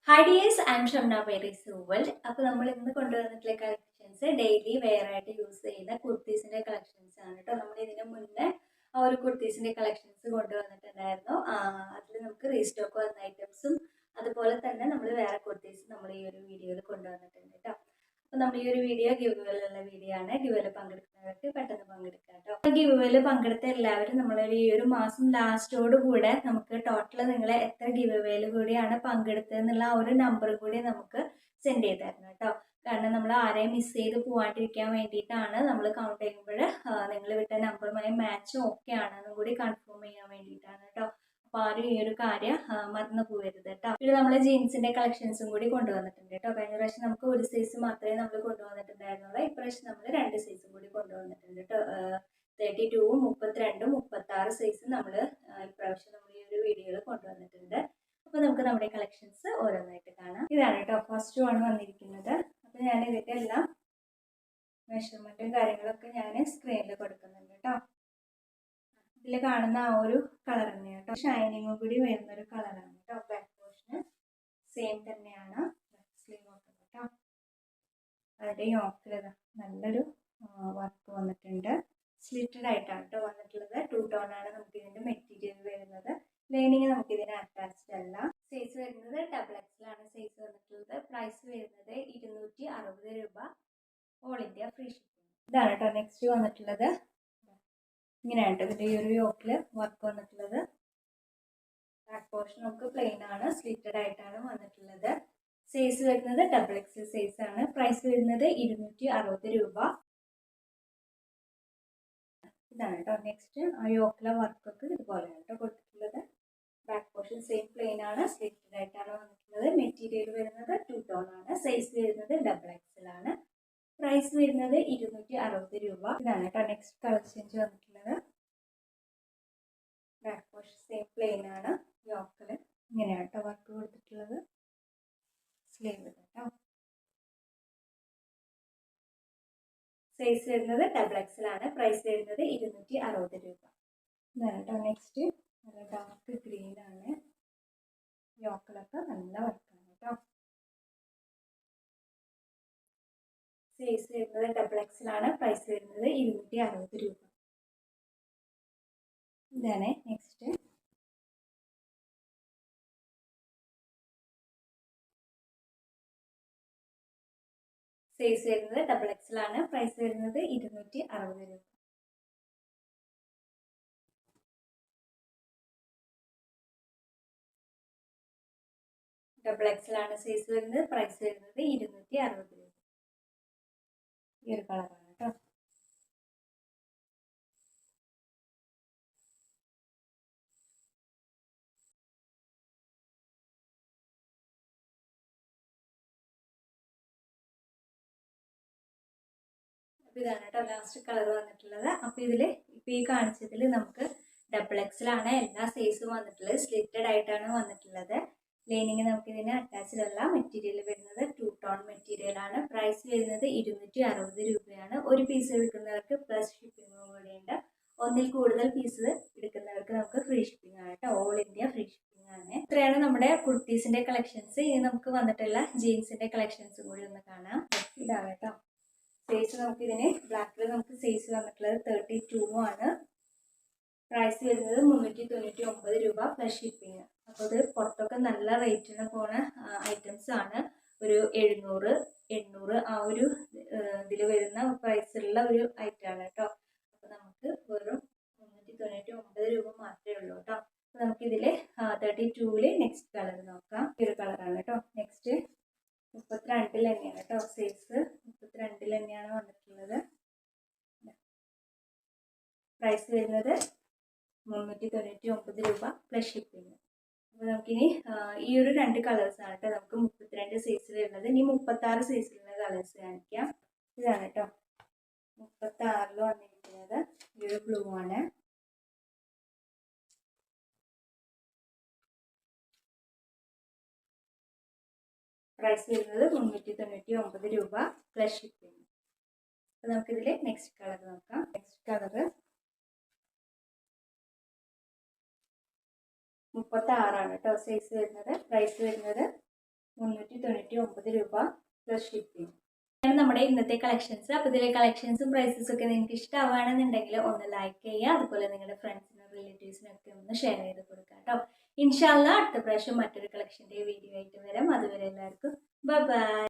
Hi dears, I am Shamna പേരീസ് world. അപ്പോൾ നമ്മൾ ഇന്ന് കൊണ്ടുവന്നിട്ടുള്ള കളക്ഷൻസ് ഡെയിലി വെയർ ആയിട്ട് യൂസ് ചെയ്യുന്ന കുർത്തീസിന്റെ കളക്ഷൻസ് ആണ് കേട്ടോ. നമ്മൾ ഇതിന് മുന്നേ ഒരു കുർത്തീസിന്റെ കളക്ഷൻസ് കൊണ്ടുവന്നിട്ടുണ്ടായിരുന്നു. അതിൽ നമുക്ക് റീസ്റ്റോക്ക് വന്ന ഐറ്റംസും അതുപോലെ തന്നെ നമ്മൾ വേറെ കുർത്തീസ് നമ്മൾ ഈ ഒരു വീഡിയോയിൽ കൊണ്ടുവന്നിട്ടുണ്ട് കേട്ടോ. അപ്പോൾ നമ്മൾ ഈ ഒരു വീഡിയോ ഗിവ്വേയിലുള്ള വീഡിയോ ആണ്. ഗിവ്വേയിൽ പങ്കെടുക്കുന്നവർക്ക് പെട്ടെന്ന് പങ്കെടുക്കാം കേട്ടോ. ഗിവ്വേയിൽ പങ്കെടുത്ത എല്ലാവരും നമ്മളൊരു ഈ ഒരു മാസം ലാസ്റ്റോട് കൂടെ നമുക്ക് ടോട്ടൽ നിങ്ങളെ എത്ര ഗിവ്വേയിൽ കൂടിയാണ് പങ്കെടുത്തതെന്നുള്ള ആ ഒരു നമ്പർ കൂടി നമുക്ക് സെൻഡ് ചെയ്ത് തരണം കേട്ടോ. കാരണം നമ്മൾ ആരെയും മിസ് ചെയ്ത് പോകാണ്ടിരിക്കാൻ വേണ്ടിയിട്ടാണ് നമ്മൾ കൗണ്ട് ചെയ്യുമ്പോൾ നിങ്ങൾ വിട്ട നമ്പറുമായി മാച്ച് ഓക്കെ ആണെന്നും കൂടി കൺഫേം ചെയ്യാൻ വേണ്ടിയിട്ടാണ് കേട്ടോ. അപ്പോൾ ആരും ഈ ഒരു കാര്യം മറന്നു പോകരുത് കേട്ടോ. പിന്നെ നമ്മൾ ജീൻസിന്റെ കളക്ഷൻസും കൂടി കൊണ്ടുവന്നിട്ടുണ്ട് കേട്ടോ. കഴിഞ്ഞ പ്രാവശ്യം നമുക്ക് ഒരു സൈസ് മാത്രമേ നമ്മൾ കൊണ്ടുവന്നിട്ടുണ്ടായിരുന്നുള്ളൂ. ഇപ്രാവശ്യം നമ്മൾ 2 സൈസും കൂടി കൊണ്ടുവന്നിട്ടുണ്ട് കേട്ടോ. 32, 32, 36 സൈസ് നമ്മൾ ഇപ്രാവശ്യം നമ്മൾ ഈ ഒരു വീഡിയോയിൽ കൊണ്ടുവന്നിട്ടുണ്ട്. അപ്പോൾ നമുക്ക് നമ്മുടെ കളക്ഷൻസ് ഓരോന്നായിട്ട് കാണാം. ഇതാണ് കേട്ടോ ഫസ്റ്റ് വൺ വന്നിരിക്കുന്നത്. അപ്പോൾ ഞാൻ ഇതിൻ്റെ എല്ലാം മെഷർമെൻറ്റും കാര്യങ്ങളൊക്കെ ഞാൻ സ്ക്രീനിൽ കൊടുക്കുന്നുണ്ട് കേട്ടോ. ഇതിൽ കാണുന്ന ആ ഒരു കളർ തന്നെയാണ് കേട്ടോ. ഷൈനിങ്ങും കൂടി വരുന്നൊരു കളറാണ് കേട്ടോ. ബാക്ക് പോർഷന് സെയിം തന്നെയാണ്. സ്ലീവ് ഒക്കെ കേട്ടോ. അതിൻ്റെ യോക്കിൽ നല്ലൊരു വർക്ക് വന്നിട്ടുണ്ട്. സ്ലിറ്റഡ് ആയിട്ടാണ് കേട്ടോ വന്നിട്ടുള്ളത്. 2 ടോൺ ആണ് നമുക്ക് ഇതിൻ്റെ മെറ്റീരിയൽ വരുന്നത്. ലൈനിങ് നമുക്ക് ഇതിന് അറ്റാച്ച്ഡ് അല്ല. സൈസ് വരുന്നത് XXL ആണ് സൈസ് വന്നിട്ടുള്ളത്. പ്രൈസ് വരുന്നത് 260 രൂപ. All India free shipping. ഇതാണ് കേട്ടോ നെക്സ്റ്റ് വന്നിട്ടുള്ളത്. ഇങ്ങനെയാണ് കേട്ടോ ഇതിൻ്റെ ഈ ഒരു യോക്കിൽ വർക്ക് വന്നിട്ടുള്ളത്. ബാക്ക് പോർഷൻ നമുക്ക് പ്ലെയിൻ ആണ്, സ്ലിറ്റഡ് ആയിട്ടാണ് വന്നിട്ടുള്ളത്. സൈസ് വരുന്നത് XXL സൈസ് ആണ്. പ്രൈസ് വരുന്നത് 260 രൂപ. ഇതാണ് കേട്ടോ നെക്സ്റ്റ്. ആ യോക്കിലെ വർക്കൊക്കെ ഇതുപോലെയാണ് കേട്ടോ കൊടുത്തിട്ടുള്ളത്. ബാക്ക് പോർഷൻ സെയിം പ്ലെയിൻ ആണ്, സ്ലിറ്റഡ് ആയിട്ടാണ് വന്നിട്ടുള്ളത്. മെറ്റീരിയൽ വരുന്നത് 2 ടോൺ ആണ്. സൈസ് വരുന്നത് XXL ആണ്. പ്രൈസ് വരുന്നത് 260 രൂപ. ഇതാണ് കേട്ടോ നെക്സ്റ്റ് കളർ ചേഞ്ച് വന്നിട്ടുള്ളത്. ബാക്ക് പോർഷൻ സെയിം പ്ലെയിൻ ആണ്. യോക്കിൽ ഇങ്ങനെയാണ് കേട്ടോ വർക്ക് കൊടുത്തിട്ടുള്ളത്. സ്ലീവ് കേട്ടോ. സൈസ് വരുന്നത് XXL ആണ്. പ്രൈസ് വരുന്നത് 260 രൂപ. ഇതാണ് കേട്ടോ നെക്സ്റ്റ്. നല്ല ഡാർക്ക് ഗ്രീൻ ആണ്. യോക്കിലൊക്കെ നല്ല വർക്കാണ് കേട്ടോ. സൈസ് വരുന്നത് XXL ആണ്. പ്രൈസ് വരുന്നത് 260 രൂപ. ഇതാണ് നെക്സ്റ്റ്. സൈസ് വരുന്നത് XXL ആണ്. പ്രൈസ് വരുന്നത് 260 രൂപ. XXL ആണ് സൈസ് വരുന്നത്. പ്രൈസ് വരുന്നത് 260 രൂപ. ഈ ഒരു കളറാണ് കേട്ടോ. ഇതാണ് കേട്ടോ ലാസ്റ്റ് കളർ വന്നിട്ടുള്ളത്. അപ്പോൾ ഇതിൽ ഇപ്പോൾ ഈ കാണിച്ചതിൽ നമുക്ക് XXL ആണ് എല്ലാ സൈസും വന്നിട്ടുള്ളത്. സ്ലിറ്റഡ് ആയിട്ടാണ് വന്നിട്ടുള്ളത്. ലൈനിങ് നമുക്ക് ഇതിന് അറ്റാച്ച്ഡ് അല്ല. മെറ്റീരിയൽ വരുന്നത് 2 ടോൺ മെറ്റീരിയൽ ആണ്. പ്രൈസ് വരുന്നത് 260 രൂപയാണ്. ഒരു പീസ് എടുക്കുന്നവർക്ക് പ്ലസ് ഷിപ്പിംഗും കൂടിയുണ്ട്. ഒന്നിൽ കൂടുതൽ പീസ് എടുക്കുന്നവർക്ക് നമുക്ക് ഫ്രീ ഷിപ്പിംഗ് ആണ് കേട്ടോ. ഓൾ ഇന്ത്യ ഫ്രീ ഷിപ്പിംഗ് ആണ്. ഇത്രയാണ് നമ്മുടെ കുർത്തീസിന്റെ കളക്ഷൻസ്. ഇനി നമുക്ക് വന്നിട്ടുള്ള ജീൻസിന്റെ കളക്ഷൻസും കൂടി ഒന്ന് കാണാം. ഇതാണ് കേട്ടോ സൈസ്. നമുക്കിതിന് ബ്ലാക്കിൽ നമുക്ക് സൈസ് വന്നിട്ടുള്ളത് 32 ആണ്. പ്രൈസ് വരുന്നത് 399 രൂപ പ്ലസ് ഷിപ്പിംഗ്. അപ്പോൾ ഇത് പുറത്തൊക്കെ നല്ല റേറ്റിന് പോണ ഐറ്റംസ് ആണ്. ഒരു 700, 800 ആ ഒരു ഇതിൽ വരുന്ന പ്രൈസിലുള്ള ഒരു ഐറ്റമാണ് കേട്ടോ. അപ്പോൾ നമുക്ക് വെറും 399 രൂപ മാത്രമേ ഉള്ളൂ കേട്ടോ. അപ്പോൾ നമുക്കിതിൽ 32-ൽ നെക്സ്റ്റ് കളർ നോക്കാം. ഈ ഒരു കളറാണ് കേട്ടോ നെക്സ്റ്റ്. 32-ൽ തന്നെയാണ് കേട്ടോ സൈസ്. 32-ൽ തന്നെയാണ് വന്നിട്ടുള്ളത്. പ്രൈസ് വരുന്നത് 399 രൂപ പ്ലസ് ഷിപ്പിംഗ്. അപ്പോൾ നമുക്കിനി ഈ ഒരു 2 കളേഴ്സാണ് കേട്ടോ നമുക്ക് 32 സൈസിൽ വരുന്നത്. ഇനി 36 സൈസിലുള്ള കളേഴ്സ് കാണിക്കാം. ഇതാണ് കേട്ടോ 36-ൽ വന്നിരിക്കുന്നത്. ഈ ഒരു ബ്ലൂ ആണ്. പ്രൈസ് വരുന്നത് 399 രൂപ പ്ലസ് ഷിപ്പിംഗ്. അപ്പോൾ നമുക്കിതിൽ നെക്സ്റ്റ് കളർ നോക്കാം. നെക്സ്റ്റ് കളർ 36 ആണ് കേട്ടോ സൈസ് വരുന്നത്. പ്രൈസ് വരുന്നത് 399 രൂപ പ്ലസ് ഷിപ്പിംഗ്. ആണ് നമ്മുടെ ഇന്നത്തെ കളക്ഷൻസ്. അപ്പോൾ ഇതിലെ കളക്ഷൻസും പ്രൈസസും ഒക്കെ നിങ്ങൾക്ക് ഇഷ്ടമാവുകയാണെന്നുണ്ടെങ്കിൽ ഒന്ന് ലൈക്ക് ചെയ്യുക, അതുപോലെ നിങ്ങളുടെ ഫ്രണ്ട്സിനും റിലേറ്റീവ്സിനും ഒക്കെ ഒന്ന് ഷെയർ ചെയ്ത് കൊടുക്കുക കേട്ടോ. ഇൻഷാ അല്ലാഹ് അടുത്ത പ്രാവശ്യം മറ്റൊരു കളക്ഷൻ്റെ വീഡിയോ ആയിട്ട് വരാം. അതുവരെ എല്ലാവർക്കും ബൈ ബൈ.